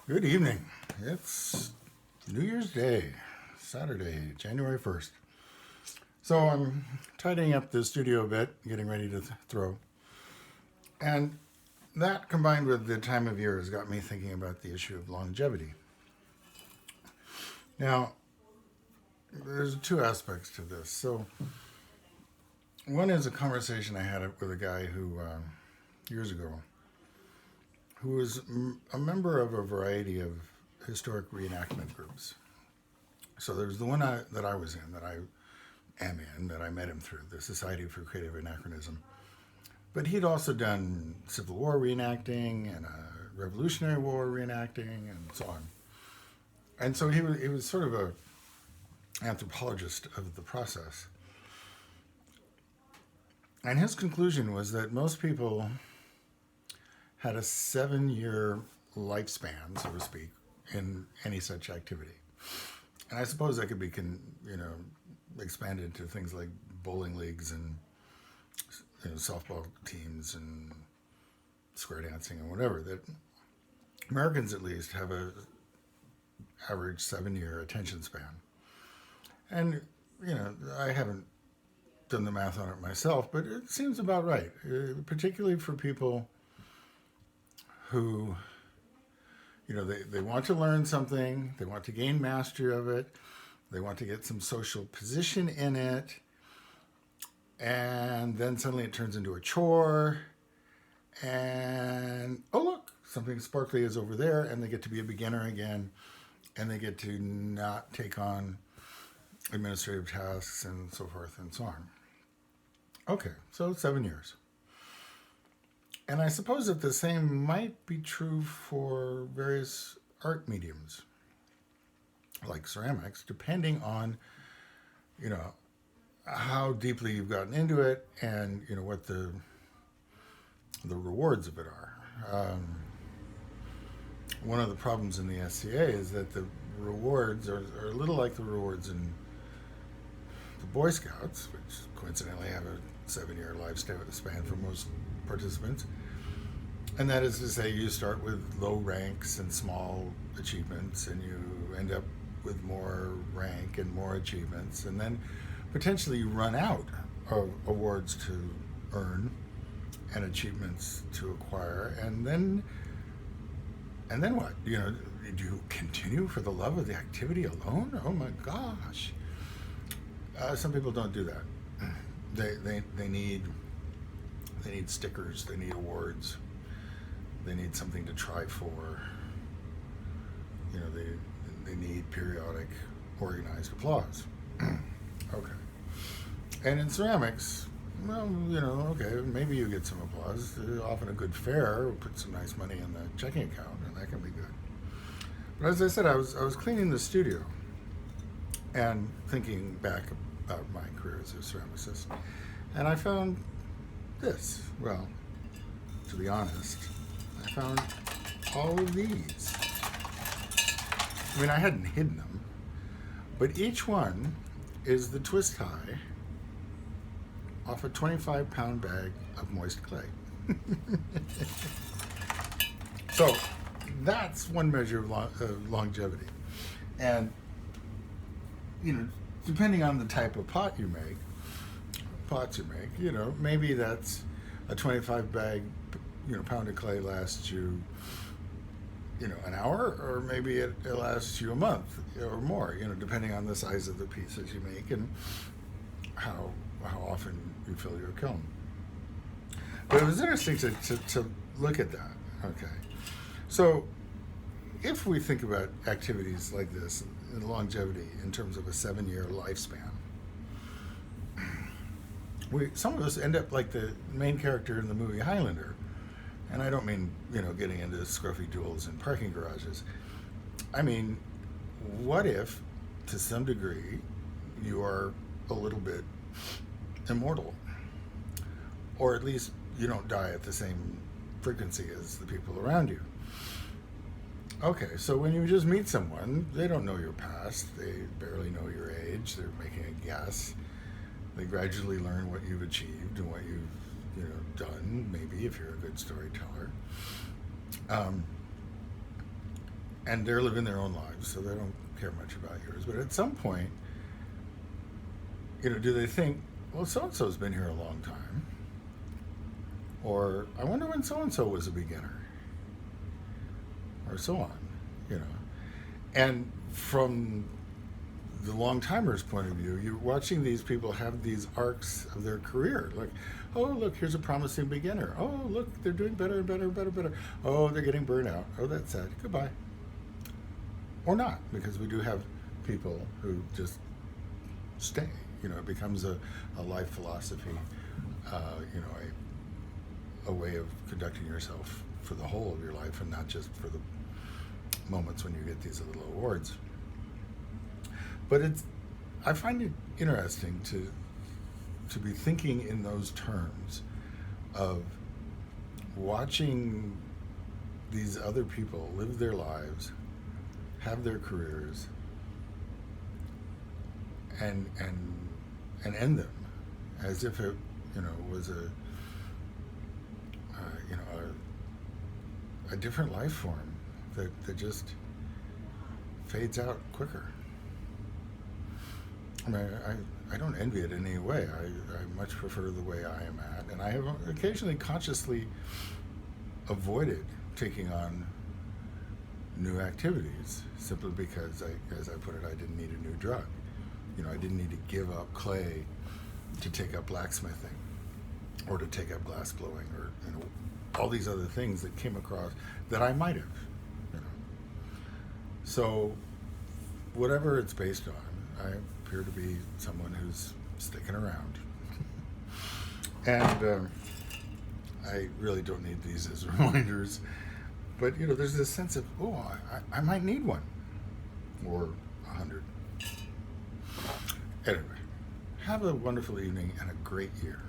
Good evening. It's New Year's Day, Saturday, January 1st. So I'm tidying up the studio a bit, getting ready to throw. And that combined with the time of year has got me thinking about the issue of longevity. Now, there's two aspects to this. So, one is a conversation I had with a guy who, years ago, who was a member of a variety of historic reenactment groups. So there's the one that I was in, that I am in, that I met him through, the Society for Creative Anachronism. But he'd also done Civil War reenacting and Revolutionary War reenacting and so on. And so he was sort of a anthropologist of the process. And his conclusion was that most people had a 7-year lifespan, so to speak, in any such activity. And I suppose that could be, expanded to things like bowling leagues and softball teams and square dancing and whatever. That Americans, at least, have a average 7-year attention span. And I haven't done the math on it myself, but it seems about right, particularly for people who, they want to learn something, they want to gain mastery of it, they want to get some social position in it, and then suddenly it turns into a chore, and oh look, something sparkly is over there, and they get to be a beginner again, and they get to not take on administrative tasks and so forth and so on. Okay, so 7 years. And I suppose that the same might be true for various art mediums, like ceramics, depending on, how deeply you've gotten into it and, what the rewards of it are. One of the problems in the SCA is that the rewards are a little like the rewards in the Boy Scouts, which coincidentally have a 7-year lifespan for most participants. And that is to say, you start with low ranks and small achievements, and you end up with more rank and more achievements, and then potentially you run out of awards to earn and achievements to acquire, and then what? Do you continue for the love of the activity alone? Oh my gosh! Some people don't do that. They need stickers. They need awards. They need something to try for. They need periodic, organized applause. Okay. And in ceramics, well, okay, maybe you get some applause. Often a good fare will put some nice money in the checking account, and that can be good. But as I said, I was cleaning the studio and thinking back about my career as a ceramicist, and I found this. Well, to be honest, I found all of these. I mean, I hadn't hidden them, but each one is the twist tie off a 25-pound bag of moist clay. So that's one measure of longevity. And, depending on the type of pots you make, maybe that's a 25 bag, pound of clay lasts you, an hour, or maybe it lasts you a month or more, depending on the size of the pieces you make and how often you fill your kiln. But it was interesting to look at that. Okay. So if we think about activities like this and longevity in terms of a 7-year lifespan, some of us end up like the main character in the movie Highlander. And I don't mean, getting into scruffy duels in parking garages. I mean, what if, to some degree, you are a little bit immortal? Or at least you don't die at the same frequency as the people around you. Okay, so when you just meet someone, they don't know your past, they barely know your age, they're making a guess. They gradually learn what you've achieved and what you've done, maybe, if you're a good storyteller. and they're living their own lives, so they don't care much about yours. But at some point, do they think, well, so and so's been here a long time, or I wonder when so and so was a beginner, or so on, you know. And from the long timer's point of view, you're watching these people have these arcs of their career. Like, oh, look, here's a promising beginner. Oh, look, they're doing better and better and better and better. Oh, they're getting burned out. Oh, that's sad. Goodbye. Or not, because we do have people who just stay. It becomes a life philosophy, a way of conducting yourself for the whole of your life and not just for the moments when you get these little awards. But I find it interesting to be thinking in those terms of watching these other people live their lives, have their careers, and end them as if it was a different life form that just fades out quicker. I mean, I don't envy it in any way. I much prefer the way I am at, and I have occasionally consciously avoided taking on new activities simply because, as I put it, I didn't need a new drug. I didn't need to give up clay to take up blacksmithing or to take up glass blowing or all these other things that came across that I might have. So whatever it's based on, I appear to be someone who's sticking around. And I really don't need these as reminders. But, there's this sense of, I might need one. Or 100. Anyway, have a wonderful evening and a great year.